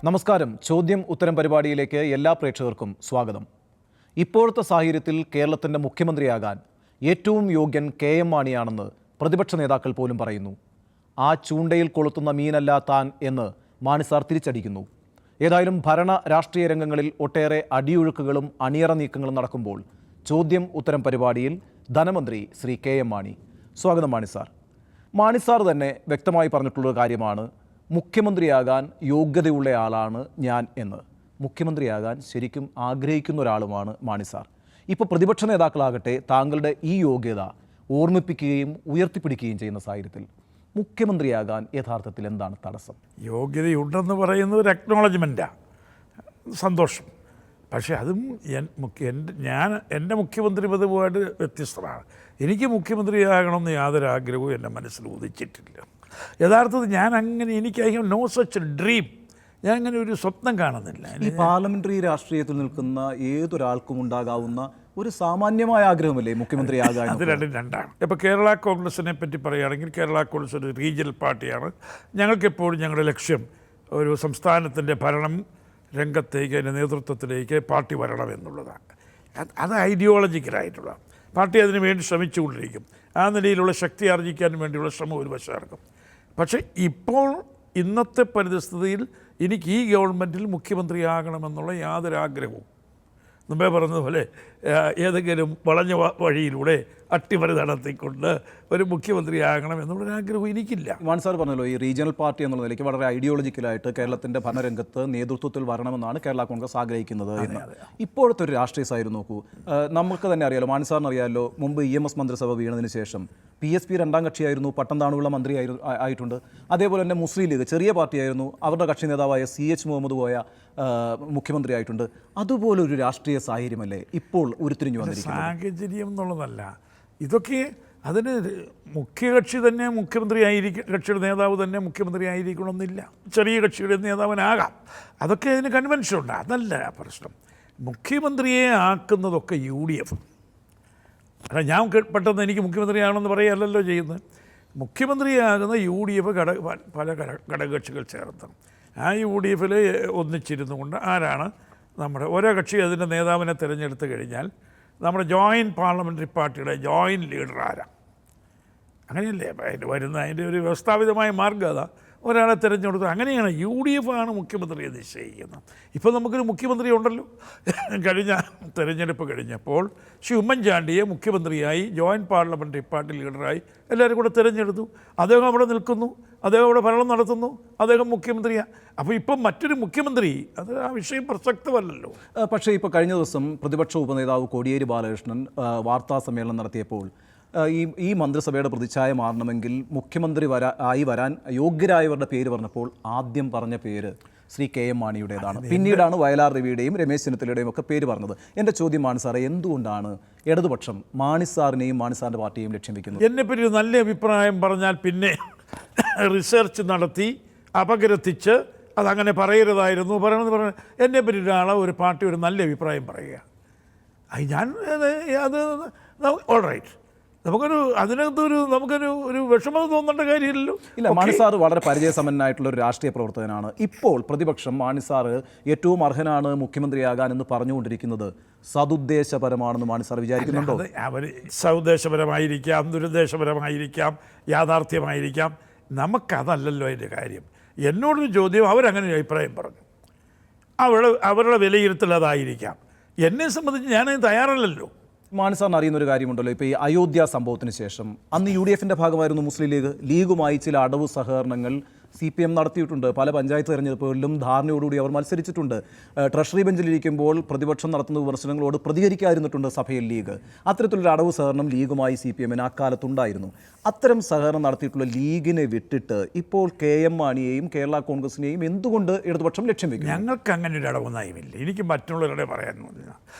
നമസ്കാരം. ചോദ്യം ഉത്തരം പരിപാടിയിലേക്ക് എല്ലാ പ്രേക്ഷകർക്കും സ്വാഗതം. ഇപ്പോഴത്തെ സാഹചര്യത്തിൽ കേരളത്തിൻ്റെ മുഖ്യമന്ത്രിയാകാൻ ഏറ്റവും യോഗ്യൻ KM മാണിയാണെന്ന് പ്രതിപക്ഷ നേതാക്കൾ പോലും പറയുന്നു. ആ ചൂണ്ടയിൽ കൊളുത്തുന്ന മീനല്ല താൻ എന്ന് മാണി സാർ തിരിച്ചടിക്കുന്നു. ഏതായാലും ഭരണ രാഷ്ട്രീയ രംഗങ്ങളിൽ ഒട്ടേറെ അടിയൊഴുക്കുകളും അണിയറ നീക്കങ്ങളും നടക്കുമ്പോൾ ചോദ്യം ഉത്തരം പരിപാടിയിൽ ധനമന്ത്രി ശ്രീ KM മാണി. സ്വാഗതം മാണി സാർ. മാണി സാർ തന്നെ വ്യക്തമായി പറഞ്ഞിട്ടുള്ള കാര്യമാണ് മുഖ്യമന്ത്രിയാകാൻ യോഗ്യതയുള്ളയാളാണ് ഞാൻ എന്ന്. മുഖ്യമന്ത്രിയാകാൻ ശരിക്കും ആഗ്രഹിക്കുന്ന ഒരാളുമാണ് മാണി സാർ. ഇപ്പോൾ പ്രതിപക്ഷ നേതാക്കളാകട്ടെ താങ്കളുടെ ഈ യോഗ്യത ഓർമ്മിപ്പിക്കുകയും ഉയർത്തിപ്പിടിക്കുകയും ചെയ്യുന്ന സാഹചര്യത്തിൽ മുഖ്യമന്ത്രിയാകാൻ യഥാർത്ഥത്തിൽ എന്താണ് തടസ്സം? യോഗ്യതയുണ്ടെന്ന് പറയുന്നത് ഒരു അക്നോളജ്മെൻറ്റാണ്, സന്തോഷം. പക്ഷേ അതും എൻ്റെ മുഖ്യമന്ത്രി പദവുമായിട്ട് വ്യത്യസ്തമാണ്. എനിക്ക് മുഖ്യമന്ത്രിയാകണമെന്ന് യാതൊരു ആഗ്രഹവും എൻ്റെ മനസ്സിൽ ഉദിച്ചിട്ടില്ല. യഥാർത്ഥത്തിൽ എനിക്ക് I have no such dream. ഞാൻ അങ്ങനെ ഒരു സ്വപ്നം കാണുന്നില്ല. ഈ പാർലമെന്ററി രാഷ്ട്രീയത്തിൽ നിൽക്കുന്ന ഏതൊരാൾക്കും ഉണ്ടാകാവുന്ന ഒരു സാമാന്യമായ ആഗ്രഹമല്ലേ മുഖ്യമന്ത്രിയാകാൻ? അത് രണ്ടാണ്. ഇപ്പോൾ കേരള കോൺഗ്രസിനെ പറ്റി പറയുകയാണെങ്കിൽ കേരള കോൺഗ്രസ് ഒരു റീജിയണൽ പാർട്ടിയാണ്. ഞങ്ങൾക്കെപ്പോഴും ഞങ്ങളുടെ ലക്ഷ്യം ഒരു സംസ്ഥാനത്തിൻ്റെ ഭരണം രംഗത്തേക്ക്, അതിൻ്റെ നേതൃത്വത്തിലേക്ക് പാർട്ടി വരണമെന്നുള്ളതാണ്. അത് ഐഡിയോളജിക്കലായിട്ടുള്ള പാർട്ടി അതിനു വേണ്ടി ശ്രമിച്ചുകൊണ്ടിരിക്കും. ആ നിലയിലുള്ള ശക്തി ആർജിക്കാൻ വേണ്ടിയുള്ള ശ്രമം ഒരു വശമായിരിക്കും. പക്ഷേ ഇപ്പോൾ ഇന്നത്തെ പരിസ്ഥിതിയിൽ എനിക്ക് ഈ ഗവൺമെൻറ്റിൽ മുഖ്യമന്ത്രിയാകണമെന്നുള്ള യാതൊരു ആഗ്രഹവും, മുമ്പേ പറഞ്ഞതുപോലെ ഏതെങ്കിലും വളഞ്ഞ വഴിയിലൂടെ അട്ടിമറി നടത്തിക്കൊണ്ട് ഒരു മുഖ്യമന്ത്രിയാകണം എന്നുള്ളൊരാഗ്രഹവും എനിക്കില്ല. മാണി സാർ പറഞ്ഞല്ലോ, ഈ റീജിയണൽ പാർട്ടി എന്നുള്ള നിലയ്ക്ക് വളരെ ഐഡിയോളജിക്കലായിട്ട് കേരളത്തിൻ്റെ ഭരണരംഗത്ത് നേതൃത്വത്തിൽ വരണമെന്നാണ് കേരള കോൺഗ്രസ് ആഗ്രഹിക്കുന്നത് എന്ന്. ഇപ്പോഴത്തെ ഒരു രാഷ്ട്രീയ സാഹചര്യം നോക്കൂ. നമുക്ക് തന്നെ അറിയാലോ, മാണി സാറിന് അറിയാമല്ലോ, മുമ്പ് EMS മന്ത്രിസഭ വീണതിന് ശേഷം PSP രണ്ടാം കക്ഷിയായിരുന്നു, പട്ടം താണുള്ള മന്ത്രി ആയിട്ടുണ്ട്. അതേപോലെ തന്നെ മുസ്ലിം ലീഗ് ചെറിയ പാർട്ടിയായിരുന്നു, അവരുടെ കക്ഷി നേതാവായ CH മുഹമ്മദ് കോയ മുഖ്യമന്ത്രി ആയിട്ടുണ്ട്. അതുപോലെ ഒരു രാഷ്ട്രീയ സാഹചര്യമല്ലേ ഇപ്പോൾ ഉരുത്തിരിഞ്ഞു വന്നിരിക്കുന്നത്? സാഹചര്യം എന്നുള്ളതല്ല ഇതൊക്കെ. അതിന് മുഖ്യകക്ഷി തന്നെ കക്ഷിയുടെ നേതാവ് തന്നെ മുഖ്യമന്ത്രി ആയിരിക്കണമെന്നില്ല. ചെറിയ കക്ഷിയുടെ നേതാവിനാകാം. അതൊക്കെ അതിന് കൺവെൻഷനുണ്ട്. അതല്ല പ്രശ്നം. മുഖ്യമന്ത്രിയെ ആക്കുന്നതൊക്കെ UDF. അല്ല, ഞാൻ പെട്ടെന്ന് എനിക്ക് മുഖ്യമന്ത്രിയാണെന്ന് പറയുകയല്ലല്ലോ ചെയ്യുന്നത്. മുഖ്യമന്ത്രിയാകുന്ന UDF പല ഘടകകക്ഷികൾ ചേർത്ത് ആ UDFിൽ ഒന്നിച്ചിരുന്നു കൊണ്ട് ആരാണ് നമ്മുടെ ഓരോ കക്ഷി അതിൻ്റെ നേതാവിനെ തിരഞ്ഞെടുത്ത് കഴിഞ്ഞാൽ നമ്മുടെ ജോയിൻറ്റ് പാർലമെൻ്ററി പാർട്ടിയുടെ ജോയിൻറ്റ് ലീഡർ ആരാ, അങ്ങനെയല്ലേ അതിൻ്റെ ഒരു വ്യവസ്ഥാപിതമായ മാർഗ്ഗം അതാ. ഒരാളെ തിരഞ്ഞെടുത്തു. അങ്ങനെയാണ് UDF ആണ് മുഖ്യമന്ത്രിയെ നിശ്ചയിക്കുന്നത്. ഇപ്പോൾ നമുക്കൊരു മുഖ്യമന്ത്രി ഉണ്ടല്ലോ. കഴിഞ്ഞ തിരഞ്ഞെടുപ്പ് കഴിഞ്ഞപ്പോൾ ഉമ്മൻചാണ്ടിയെ മുഖ്യമന്ത്രിയായി ജോയിൻറ്റ് പാർലമെൻ്ററി പാർട്ടി ലീഡറായി എല്ലാവരും കൂടെ തിരഞ്ഞെടുത്തു. അദ്ദേഹം അവിടെ നിൽക്കുന്നു, അദ്ദേഹം അവിടെ ഭരണം നടത്തുന്നു, അദ്ദേഹം മുഖ്യമന്ത്രിയാണ്. അപ്പോൾ ഇപ്പം മറ്റൊരു മുഖ്യമന്ത്രി, അത് ആ വിഷയം പ്രസക്തമല്ലല്ലോ. പക്ഷേ ഇപ്പോൾ കഴിഞ്ഞ ദിവസം പ്രതിപക്ഷ ഉപനേതാവ് കോടിയേരി ബാലകൃഷ്ണൻ വാർത്താ സമ്മേളനം നടത്തിയപ്പോൾ ഈ മന്ത്രിസഭയുടെ പ്രതിച്ഛായ മാറണമെങ്കിൽ മുഖ്യമന്ത്രി വരാൻ യോഗ്യരായവരുടെ പേര് പറഞ്ഞപ്പോൾ ആദ്യം പറഞ്ഞ പേര് ശ്രീ KM മാണിയുടേതാണ്. പിന്നീടാണ് വയലാർ രവിയുടെയും രമേശ് ചെന്നിത്തലയുടെയും ഒക്കെ പേര് പറഞ്ഞത്. എൻ്റെ ചോദ്യം മാണി സാറേ, എന്തുകൊണ്ടാണ് ഇടതുപക്ഷം മാണി സാറിനെയും മാണി സാറിൻ്റെ പാർട്ടിയെയും ലക്ഷ്യം വെക്കുന്നത്? എന്നെപ്പറ്റി ഒരു നല്ല അഭിപ്രായം പറഞ്ഞാൽ പിന്നെ റിസർച്ച് നടത്തി അപഗ്രഥിച്ച് അതങ്ങനെ പറയരുതായിരുന്നു എന്നെപ്പറ്റി ഒരാളെ ഒരു പാർട്ടി ഒരു നല്ല അഭിപ്രായം പറയുക, അത് ഓൾ റൈറ്റ്. നമുക്കൊരു വിഷമം തോന്നേണ്ട കാര്യമില്ലല്ലോ. ഇല്ല, മാണി സാർ വളരെ പരിചയസമ്പന്നനായിട്ടുള്ള ഒരു രാഷ്ട്രീയ പ്രവർത്തകനാണ്. ഇപ്പോൾ പ്രതിപക്ഷം മാണി സാർ ഏറ്റവും അർഹനാണ് മുഖ്യമന്ത്രിയാകാൻ എന്ന് പറഞ്ഞുകൊണ്ടിരിക്കുന്നത് സതുദ്ദേശപരമാണെന്ന് മാണി സാർ വിചാരിക്കുന്നുണ്ടോ? അവർ സൗദ്ദേശപരമായിരിക്കാം, ദുരുദ്ദേശപരമായിരിക്കാം, യാഥാർത്ഥ്യമായിരിക്കാം. നമുക്കതല്ലല്ലോ അതിൻ്റെ കാര്യം. എന്നോടൊരു ചോദ്യം, അവരങ്ങനെ ഒരു അഭിപ്രായം പറഞ്ഞു, അവരുടെ വിലയിരുത്തൽ അതായിരിക്കാം. എന്നെ സംബന്ധിച്ച് ഞാനത് തയ്യാറല്ലല്ലോ. മാണി സാറിന് അറിയുന്നൊരു കാര്യമുണ്ടല്ലോ, ഇപ്പോൾ ഈ അയോധ്യ സംഭവത്തിന് ശേഷം അന്ന് UDFിൻ്റെ ഭാഗമായിരുന്നു മുസ്ലിം ലീഗുമായി ചില അടവ് സഹകരണങ്ങൾ CPM നടത്തിയിട്ടുണ്ട്. പല പഞ്ചായത്ത് തെരഞ്ഞെടുപ്പുകളിലും ധാരണയോടുകൂടി അവർ മത്സരിച്ചിട്ടുണ്ട്. ട്രഷറി ബെഞ്ചിലിരിക്കുമ്പോൾ പ്രതിപക്ഷം നടത്തുന്ന വിമർശനങ്ങളോട് പ്രതികരിക്കാതിരുന്നിട്ടുണ്ട് സഭയിൽ ലീഗ്. അത്തരത്തിലൊരു അടവ് സഹകരണം ലീഗുമായി CPMന് അക്കാലത്തുണ്ടായിരുന്നു. അത്തരം സഹകരണം നടത്തിയിട്ടുള്ള ലീഗിനെ വിട്ടിട്ട് ഇപ്പോൾ KM മാണിയെയും കേരള കോൺഗ്രസിനെയും എന്തുകൊണ്ട് ഇടതുപക്ഷം ലക്ഷ്യം വെക്കും? ഞങ്ങൾക്ക് അങ്ങനെ ഒരു അടവ് നയമില്ല. എനിക്ക് മറ്റുള്ളവരുടെ പറയാനൊന്നുമില്ല.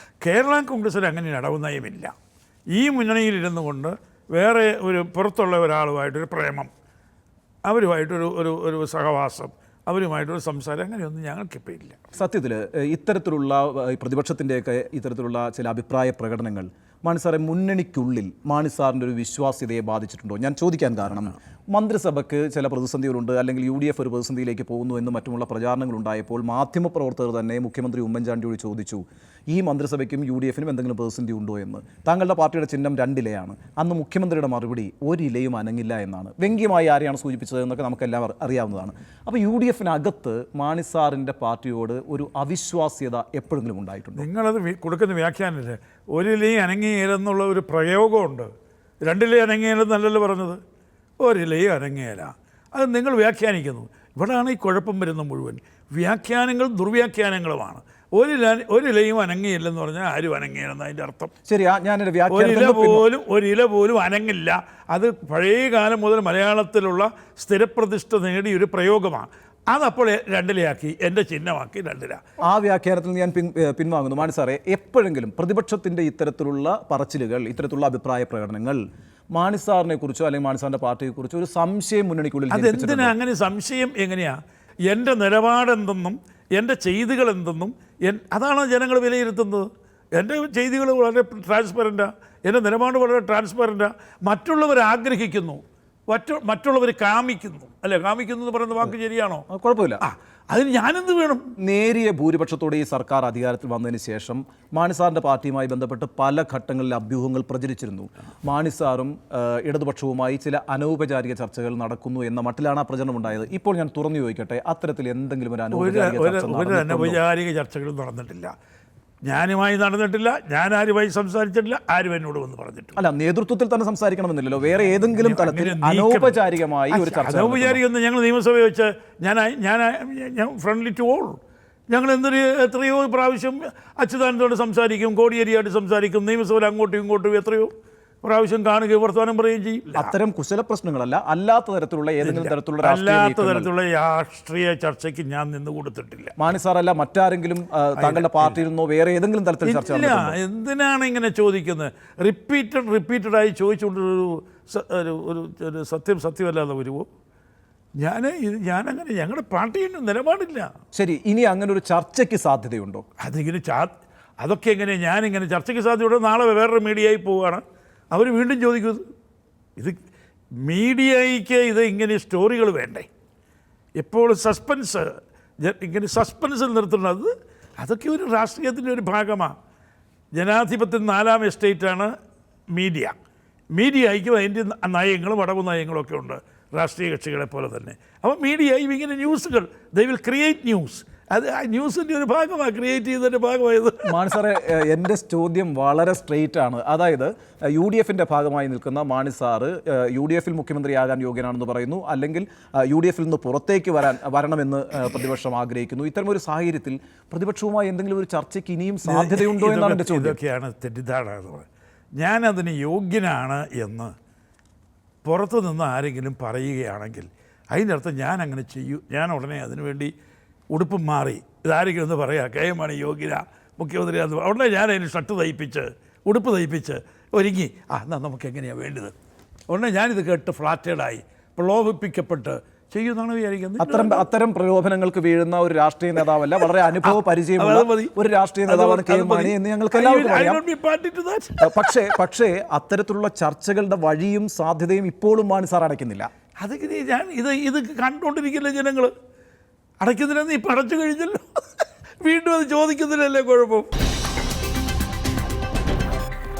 കേരള കോൺഗ്രസിന് അങ്ങനെ ഒരു അടവ് നയമില്ല. ഈ മുന്നണിയിലിരുന്നു കൊണ്ട് വേറെ ഒരു പുറത്തുള്ള ഒരാളുമായിട്ടൊരു പ്രേമം, അവരുമായിട്ടൊരു സഹവാസം, അവരുമായിട്ടൊരു സംസാരം, അങ്ങനെയൊന്നും ഞങ്ങൾക്കിപ്പോൾ ഇല്ല. സത്യത്തിൽ ഇത്തരത്തിലുള്ള പ്രതിപക്ഷത്തിൻ്റെയൊക്കെ ഇത്തരത്തിലുള്ള ചില അഭിപ്രായ പ്രകടനങ്ങൾ മാണി സാറെ മുന്നണിക്കുള്ളിൽ മാണി സാറിൻ്റെ ഒരു വിശ്വാസ്യതയെ ബാധിച്ചിട്ടുണ്ടോ? ഞാൻ ചോദിക്കാൻ കാരണം മന്ത്രിസഭയ്ക്ക് ചില പ്രതിസന്ധികളുണ്ട്, അല്ലെങ്കിൽ UDF ഒരു പ്രതിസന്ധിയിലേക്ക് പോകുന്നു എന്ന് മറ്റുമുള്ള പ്രചാരണങ്ങളുണ്ടായപ്പോൾ മാധ്യമപ്രവർത്തകർ തന്നെ മുഖ്യമന്ത്രി ഉമ്മൻചാണ്ടിയോട് ചോദിച്ചു, ഈ മന്ത്രിസഭയ്ക്കും UDFനും എന്തെങ്കിലും പ്രതിസന്ധി ഉണ്ടോ എന്ന്. താങ്കളുടെ പാർട്ടിയുടെ ചിഹ്നം 2 ഇലയാണ്. അന്ന് മുഖ്യമന്ത്രിയുടെ മറുപടി 1 ഇലയും അനങ്ങില്ല എന്നാണ്. വ്യംഗ്യമായി ആരെയാണ് സൂചിപ്പിച്ചത് എന്നൊക്കെ നമുക്കെല്ലാം അറിയാവുന്നതാണ്. അപ്പോൾ UDFിനകത്ത് മാണി സാറിൻ്റെ പാർട്ടിയോട് ഒരു അവിശ്വാസ്യത എപ്പോഴെങ്കിലും ഉണ്ടായിട്ടുണ്ട്? നിങ്ങളത് കൊടുക്കുന്ന വ്യാഖ്യാനമില്ലേ, 1 ഇലയും അനങ്ങിയിലെന്നുള്ള ഒരു പ്രയോഗമുണ്ട്. 2 ഇലയും അനങ്ങിയിലെന്നല്ലല്ലോ പറഞ്ഞത്, 1 ഇലയും അനങ്ങിയില. അത് നിങ്ങൾ വ്യാഖ്യാനിക്കുന്നു. ഇവിടെയാണ് ഈ കുഴപ്പം വരുന്ന മുഴുവൻ. വ്യാഖ്യാനങ്ങൾ ദുർവ്യാഖ്യാനങ്ങളുമാണ്. 1 ഇലയും അനങ്ങിയില്ലെന്ന് പറഞ്ഞാൽ ആരും അനങ്ങിയില്ലെന്ന് അതിൻ്റെ അർത്ഥം. ശരിയാ, ഞാനൊരു 1 ഇല പോലും അനങ്ങില്ല. അത് പഴയ കാലം മുതൽ മലയാളത്തിലുള്ള സ്ഥിരപ്രതിഷ്ഠ നേടിയ ഒരു പ്രയോഗമാണ്. അതപ്പോൾ 2 ഇലയാക്കി, എൻ്റെ ചിഹ്നമാക്കി 2 ഇല. ആ വ്യാഖ്യാനത്തിൽ ഞാൻ പിൻവാങ്ങുന്നു. മാണി സാറേ, എപ്പോഴെങ്കിലും പ്രതിപക്ഷത്തിൻ്റെ ഇത്തരത്തിലുള്ള പറച്ചിലുകൾ, ഇത്തരത്തിലുള്ള അഭിപ്രായ പ്രകടനങ്ങൾ മാണി സാറിനെ കുറിച്ചോ അല്ലെങ്കിൽ മാണി സാറിൻ്റെ പാർട്ടിയെക്കുറിച്ചോ ഒരു സംശയം മുന്നണിക്കുള്ളിൽ അതെന്തിനാ അങ്ങനെ സംശയം? എങ്ങനെയാ എൻ്റെ നിലപാടെന്തെന്നും എൻ്റെ ചെയ്തികൾ എന്തെന്നും അതാണ് ജനങ്ങൾ വിലയിരുത്തുന്നത്. എൻ്റെ ചെയ്തികൾ വളരെ ട്രാൻസ്പെറൻറ്റാണ്, എൻ്റെ നിലപാട് വളരെ ട്രാൻസ്പെറൻറ്റാണ്. മറ്റുള്ളവർ ആഗ്രഹിക്കുന്നു, മറ്റുള്ളവർ കാമിക്കുന്നു. അല്ലേ, കാമിക്കുന്നു എന്ന് പറയുന്ന വാക്ക് ശരിയാണോ? കുഴപ്പമില്ല. അതിന് ഞാനെന്ത് വേണം? നേരിയ ഭൂരിപക്ഷത്തോടെ ഈ സർക്കാർ അധികാരത്തിൽ വന്നതിന് ശേഷം മാണി സാറിൻ്റെ പാർട്ടിയുമായി ബന്ധപ്പെട്ട് പല ഘട്ടങ്ങളിൽ അഭ്യൂഹങ്ങൾ പ്രചരിച്ചിരുന്നു. മാണി സാറും ഇടതുപക്ഷവുമായി ചില അനൗപചാരിക ചർച്ചകൾ നടക്കുന്നു എന്ന മട്ടിലാണ് ആ പ്രചരണം ഉണ്ടായത്. ഇപ്പോൾ ഞാൻ തുറന്നു ചോദിക്കട്ടെ, അത്തരത്തിൽ എന്തെങ്കിലും ഒരു അനൗപചാരിക ചർച്ചകളും നടന്നിട്ടില്ല. ഞാനുമായി നടന്നിട്ടില്ല, ഞാൻ ആരുമായി സംസാരിച്ചിട്ടില്ല, ആരും എന്നോട് വന്ന് പറഞ്ഞിട്ടില്ല. അല്ല, നേതൃത്വത്തിൽ തന്നെ സംസാരിക്കണമെന്നില്ലല്ലോ, വേറെ ഏതെങ്കിലും തലത്തിൽ അനൗപചാരികമായി ഒരു ചർച്ച. അനൗപചാരികം ഞങ്ങൾ നിയമസഭ വെച്ച് ഞാൻ ഫ്രണ്ട്ലി ടു ഓൾ. ഞങ്ങൾ എത്രയോ പ്രാവശ്യം അച്യുതാനന്ദോട് സംസാരിക്കും, കോടിയേരിയായിട്ട് സംസാരിക്കും, നിയമസഭയിൽ അങ്ങോട്ടും ഇങ്ങോട്ടും എത്രയോ പ്രാവശ്യം കാണുകയും വർത്തമാനം പറയുകയും ചെയ്യും. അത്തരം കുശല പ്രശ്നങ്ങളല്ല, അല്ലാത്ത തരത്തിലുള്ള ഏതെങ്കിലും തരത്തിലുള്ള രാഷ്ട്രീയ ചർച്ചയ്ക്ക് ഞാൻ നിന്ന് കൊടുത്തിട്ടില്ല. മാണി സാറല്ല, മറ്റാരെങ്കിലും താങ്കളുടെ പാർട്ടിയിൽ നിന്നോ വേറെ ഏതെങ്കിലും തരത്തിൽ ചർച്ച? എന്തിനാണ് ഇങ്ങനെ ചോദിക്കുന്നത്? റിപ്പീറ്റഡായി ചോദിച്ചുകൊണ്ടൊരു ഒരു സത്യമല്ലാതെ വരുമോ? ഞാനങ്ങനെ ഞങ്ങളുടെ പാർട്ടിയുടെ നിലപാടില്ല. ശരി, ഇനി അങ്ങനെ ഒരു ചർച്ചയ്ക്ക് സാധ്യതയുണ്ടോ? അതൊക്കെ എങ്ങനെ ഞാനിങ്ങനെ ചർച്ചയ്ക്ക് സാധ്യതയുണ്ടോ? നാളെ വേറൊരു മീഡിയയിൽ പോവുകയാണ്, അവർ വീണ്ടും ചോദിക്കുന്നത്. ഇത് മീഡിയയ്ക്ക് ഇത് ഇങ്ങനെ സ്റ്റോറികൾ വേണ്ടേ? എപ്പോഴും ഇങ്ങനെ സസ്പെൻസിൽ നിർത്തുന്നത് അതൊക്കെ ഒരു രാഷ്ട്രീയത്തിൻ്റെ ഒരു ഭാഗമാണ്. ജനാധിപത്യം 4ാം എസ്റ്റേറ്റാണ് മീഡിയയ്ക്കും അതിൻ്റെ നയങ്ങളും അടവ് നയങ്ങളും ഒക്കെ ഉണ്ട്, രാഷ്ട്രീയ കക്ഷികളെ പോലെ തന്നെ. അപ്പോൾ മീഡിയയും ഇങ്ങനെ ന്യൂസുകൾ, ദേ വിൽ ക്രിയേറ്റ് ന്യൂസ്. അത് ആ ന്യൂസിൻ്റെ ഒരു ഭാഗമാണ്, ക്രിയേറ്റ് ചെയ്തതിൻ്റെ ഭാഗമായത്. മാണി സാറേ, എൻ്റെ ചോദ്യം വളരെ സ്ട്രെയിറ്റ് ആണ്. അതായത് UDFിൻ്റെ ഭാഗമായി നിൽക്കുന്ന മാണി സാറ് UDFിൽ മുഖ്യമന്ത്രിയാകാൻ യോഗ്യനാണെന്ന് പറയുന്നു, അല്ലെങ്കിൽ UDFിൽ നിന്ന് പുറത്തേക്ക് വരണമെന്ന് പ്രതിപക്ഷം ആഗ്രഹിക്കുന്നു. ഇത്തരമൊരു സാഹചര്യത്തിൽ പ്രതിപക്ഷവുമായി എന്തെങ്കിലും ഒരു ചർച്ചയ്ക്ക് ഇനിയും സാധ്യതയുണ്ടോ എന്നാണ് എൻ്റെ ചോദ്യം. ഇതൊക്കെയാണ് തെറ്റിദ്ധാരണ. ഞാനതിന് യോഗ്യനാണ് എന്ന് പുറത്തു നിന്ന് ആരെങ്കിലും പറയുകയാണെങ്കിൽ അതിൻ്റെ അർത്ഥം ഞാൻ അങ്ങനെ ചെയ്യൂ, ഞാൻ ഉടനെ അതിനുവേണ്ടി ഉടുപ്പും മാറി ഇതാരെങ്കിലും എന്ന് പറയാം, KM മാണി യോഗ്യന മുഖ്യമന്ത്രിയാന്ന് ഉടനെ ഞാൻ അതിന് ഷർട്ട് തയ്പ്പിച്ച് ഉടുപ്പ് തയ്പ്പിച്ച് ഒരുങ്ങി എന്നാൽ നമുക്ക് എങ്ങനെയാണ് വേണ്ടത്, ഉടനെ ഞാനിത് കേട്ട് ഫ്ലാറ്റേഡായി പ്രലോഭിപ്പിക്കപ്പെട്ട് ചെയ്യുമെന്നാണ് വിചാരിക്കുന്നത്. അത്തരം പ്രലോഭനങ്ങൾക്ക് വീഴുന്ന ഒരു രാഷ്ട്രീയ നേതാവല്ല, വളരെ അനുഭവ പരിചയമുള്ള ഒരു രാഷ്ട്രീയ നേതാവാണ് KM മാണി എന്ന് ഞങ്ങൾക്ക് എല്ലാവർക്കും അറിയാം. പക്ഷേ അത്തരത്തിലുള്ള ചർച്ചകളുടെ വഴിയും സാധ്യതയും ഇപ്പോഴും മാണി സാർ അടയ്ക്കുന്നില്ല. അതൊക്കെ ഞാൻ ഇത് കണ്ടുകൊണ്ടിരിക്കില്ല ജനങ്ങൾ. അടയ്ക്കുന്നില്ലെന്ന് ഇപ്പം അടച്ചു കഴിഞ്ഞല്ലോ, വീണ്ടും അത് ചോദിക്കുന്നില്ലല്ലേ കുഴപ്പം.